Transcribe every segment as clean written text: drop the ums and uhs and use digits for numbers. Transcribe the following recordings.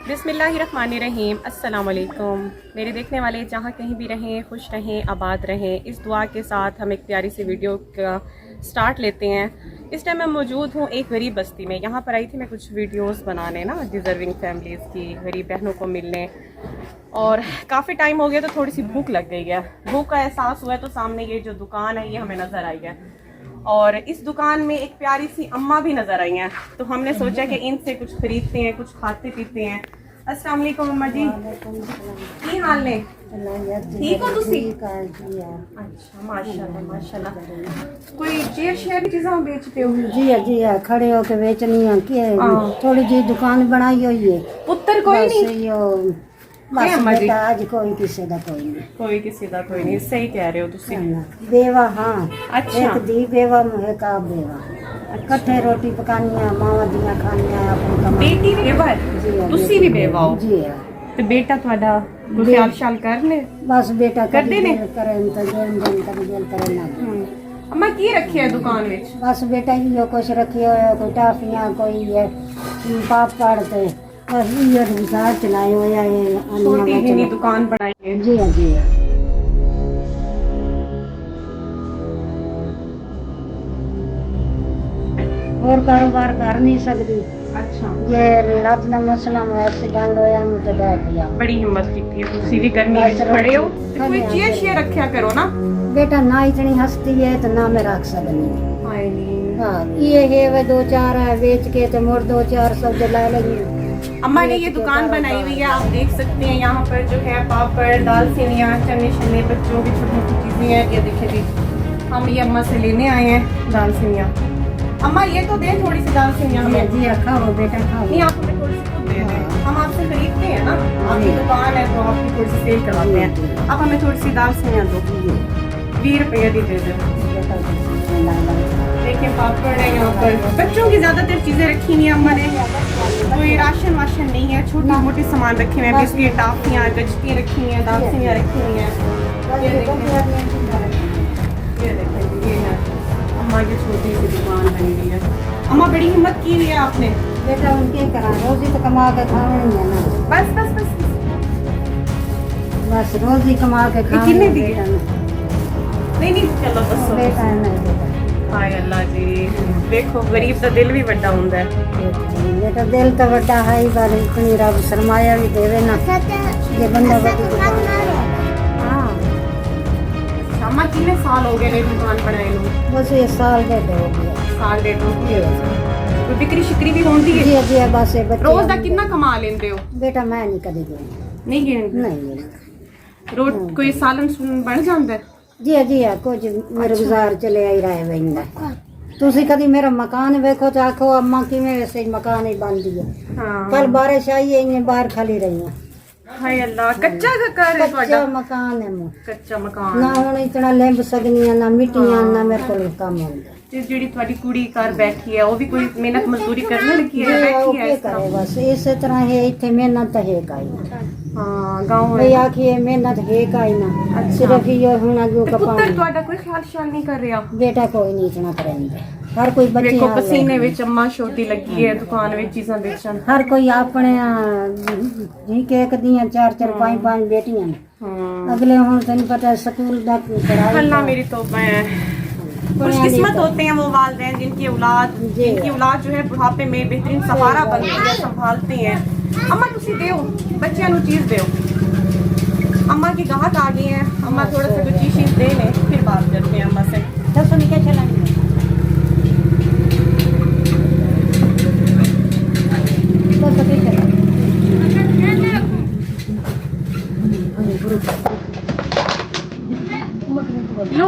बिस्मिल्लाहिर्रहमानिर्रहीम अस्सलाम वालेकुम। मेरे देखने वाले जहाँ कहीं भी रहें, खुश रहें, आबाद रहें, इस दुआ के साथ हम एक प्यारी सी वीडियो का स्टार्ट लेते हैं। इस टाइम मैं मौजूद हूँ एक गरीब बस्ती में। यहाँ पर आई थी मैं कुछ वीडियोस बनाने ना, डिज़र्विंग फैमिलीज़ की, गरीब बहनों को मिलने। और काफ़ी टाइम हो गया तो थोड़ी सी भूख लग गई है। भूख का एहसास हुआ है तो सामने ये जो दुकान है ये हमें नज़र आई है, और इस दुकान में एक प्यारी सी अम्मा भी नजर आई हैं। तो हमने सोचा कि इनसे कुछ खरीदते हैं, कुछ खाते पीते हैं। अस्सलाम वालेकुम अम्मा जी, की हाल ने? ठीक हो तुसी? अच्छा माशाल्लाह माशाल्लाह। कोई चेयर शेयर चीज़ां बेचते हो? जी खड़े होके बेचनी है कि थोड़ी जी दुकान बनाई हुई है। पुत्र कोई नहीं? बस अम्मा जी बेटा आज कोई किसी का कोई नहीं। कोई किसी का कोई नहीं, सही कह रहे हो तुसी। बेवा हाँ, अच्छा। एक दी बेवा मुहे का बेवा कट्ठे रोटी पकानिया मावा दिया खानिया अपनी कमाई। बेटी भी बेवा है? जी तुसी भी बेवा हो? जी है। तो बेटा थोड़ा ख्याल शाल कर ले? बस बेटा करदे ने? करें तो जेल करे ना। अम्मा की रखी है दुकान विच? बस बेटा यो कुछ रखी हो, कोई टाफियां कोई है पापड़ ते बस ये रोजगार चलाए हो या छोटी सी दुकान बनाई है। जी हाँ जी हाँ। और कारोबार कर नहीं सकती। अच्छा, ये रात का मसला में एक्सीडेंट होया मुझे बैठ गया। बड़ी हिम्मत की थी तुसी भी गर्मी में खड़े हो तो कोई चेयर शेयर रखा करो ना। बेटा ना इतनी हस्ती है तो ना मैं रख सकनी। हाय नी। हाँ ये है वे दो चार है बेच के तो मोर दो चार सब जला लगी। अम्मा ने ये दुकान बनाई हुई है, आप देख सकते हैं। यहाँ पर जो है पापड़, दाल सेवियाँ, चने शने, बच्चों की छोटी छोटी चीजें हैं। ये देखिए जी, हम ये अम्मा से लेने आए हैं दाल सेवियाँ। अम्मा ये तो दे थोड़ी सी दाल सेवियाँ हमें। जी खाओ बेटा खाओ। नहीं आप हमें थोड़ी सी खुद दे दें, हम आपसे खरीदते हैं ना, आपकी दुकान है तो आपकी थोड़ी सी सेल करवाते हैं। आप हमें थोड़ी सी दाल सेवियाँ दो, 20 रुपये दी दे दो। देखिए पापड़ है यहाँ पर, बच्चों की ज्यादातर चीजें रखी हुई है अम्मा ने। कोई राशन वाशन नहीं है, छोटी मोटी सामान रखे हुए हैं, बिस्किट, टाफियाँ, गजती रखी हुई हैं, दाल सेवियाँ रखी हुई हैं। ये देखिए ये है अम्मा की छोटी सी दुकान बनी हुई है। अम्मा बड़ी हिम्मत की हुई है आपने। बेटा उनके करा रोजी तो कमा के खाने नहीं है ना। बस बस बस बस रोजी कमा के खाने। कितने दी? नहीं नहीं चलो बस बेटा है नहीं बेटा। हाय अल्लाह जी, देखो गरीब का दिल भी बड़ा होता है। बेटा दिल तो बड़ा है ही पर इतनी रब सरमाया भी देवे ना ये बंदा बड़ी दुकान। हाँ अम्मा कितने साल हो गए दुकान बनाए नु? बस ये साल डेढ़ हो गया। साल डेढ़ हो गया। कोई बिक्री शिक्री भी होती है? जी जी बस ये बच्चे रोज का कितना कमा लेंदे हो? बेटा मैं नहीं कभी गई। नहीं गिनते? नहीं रोज कोई सालन सुन बन जाता है? जी कुछ मेरे गुजार चले आई रहे बंदा। तुसी कभी मेरा मकान वेखो तो आखो अम्मा कि वैसे मकान ही बन दिया। हाँ। कल बारिश आई है इन्हें बाहर खाली रही है। हाय अल्लाह, कच्चा घर है कच्चा मकान है मुझ। कच्चा मकान ना हुन इतना लेंब सकनी ना मिट्टियां ना मेरे को काम होंदा। ते जेडी तुम्हारी कुड़ी घर बैठी है वो भी कोई मेहनत मजदूरी करने लगी है? बैठी है इस तरह? बस इस तरह है इतने मेहनत है काई। हाँ गांव भाई है। आखिए मेहनत है काई ना। अच्छा। सिर्फ ये हुन अगो ते का पुत्र पानी। ਤੁਹਾਡਾ ਕੋਈ ਖਿਆਲ ਸ਼ਾਲ नहीं कर रहा? बेटा कोई नहीं इतना करेंगे। हर कोई बच्चे देखो हाल पसीने है। विच अम्मा छोटी लगी है दुकान विच चीज़ां बेचन। हर कोई अपने जी केक दियां चार चार पांच पांच बेटियां ने। हाँ अगले हुन तेन पता स्कूल दा पढ़ाई अल्लाह मेरी तौबा है। खुशकिस्मत होते हैं वो वालिदैन जिनकी औलाद जो है बुढ़ापे में बेहतरीन सहारा बनती है, संभालते हैं। अम्मा तुसी देओ बच्चियां नु चीज देओ। अम्मा की गाहक आ गई है, अम्मा थोड़ा सा कुछ चीज दे लें फिर बात करते हैं अम्मा से। दस निकल चलेंगे। बस अभी चलेंगे।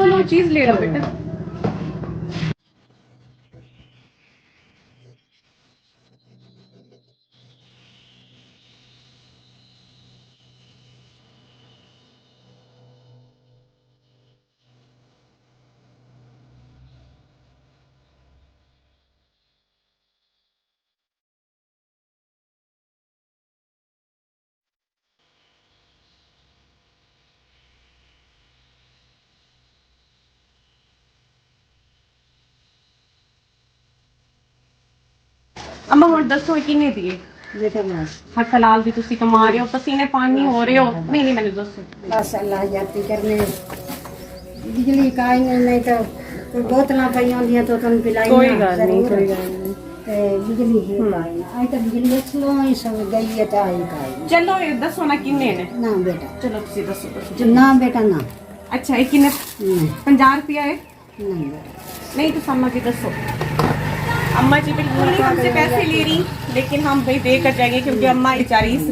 लो चीज ले लो बेटा। अम्मा हुण दसो किन्ने दिए? बेटा बस हक हलाल भी तुसी कमा रहे हो, पसीने पानी हो रहे हो। नहीं नहीं मैंने दसो बस अल्लाह जाती करने बिजली का ही नहीं तो कोई बोतलां पई होंदियां तो तुम पिलाई कोई गल नहीं, कोई गल नहीं। ते बिजली ही पाई आई तो बिजली स्लो ही सब गई है तो आई का चलो ये दसो ना किन्ने ने। ना बेटा चलो तुसी दसो। ना बेटा ना अच्छा ये किन्ने? नहीं 50 रुपया है? नहीं बेटा नहीं तो अम्मा की दसो। अम्मा जी बिल्कुल नहीं हमसे पैसे ले रही, लेकिन हम भाई दे कर जाएंगे क्योंकि अम्मा बेचारी इस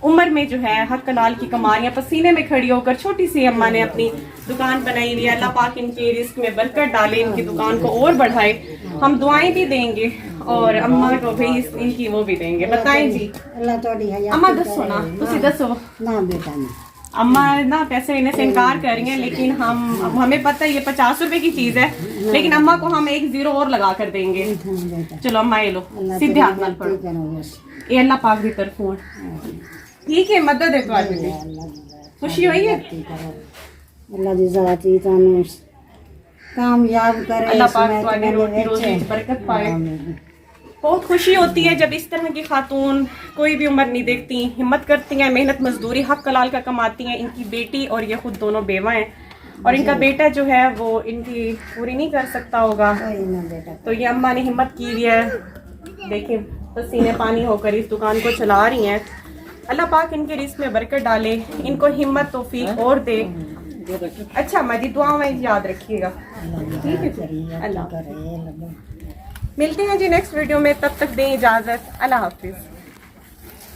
उम्र में जो है हक हलाल की कमारियां पसीने में खड़ी होकर छोटी सी अम्मा ने अपनी दुकान बनाई हुई है। अल्लाह पाक इनके रिस्क में बरकत डाले, इनकी दुकान को और बढ़ाए। हम दुआएं भी देंगे और अम्मा को भी इनकी वो भी देंगे। बताएं जी अल्लाह तोड़ी हयात अम्मा दसो ना, तुसी दसो। ना बेटा ना अम्मा ना पैसे लेने से इनकार कर रही हैं, लेकिन हमें पता है ये 50 रुपए की चीज है, लेकिन अम्मा को हम एक 0 और लगा कर देंगे। बेटा चलो अम्मा ये लो, सीधे हाथ नाल पढ़ो। ये अल्लाह पाक की तरफों ठीक है, मदद है तुम्हारी भी। खुशी हुई है? अल्लाह दी ज़ाती तानू कामयाब करे, अल्लाह पाक इसमें तुम्हारी रोटी रोजी में बरकत पाए। बहुत खुशी होती है जब इस तरह की खातून कोई भी उम्र नहीं देखती, हिम्मत करती हैं, मेहनत मजदूरी हक हलाल का कमाती हैं। इनकी बेटी और ये खुद दोनों बेवा हैं और इनका बेटा जो है वो इनकी पूरी नहीं कर सकता होगा, तो ये अम्मा ने हिम्मत की हुई है। देखिए पसीने पानी होकर इस दुकान को चला रही हैं। अल्लाह पाक इनके रिस्क में बरकत डाले, इनको हिम्मत तौफीक और दे। अच्छा अम्मा जी दुआ में याद रखिएगा, ठीक है? अल्लाह मिलते हैं जी नेक्स्ट वीडियो में, तब तक दें इजाज़त। अल्लाह हाफिज़।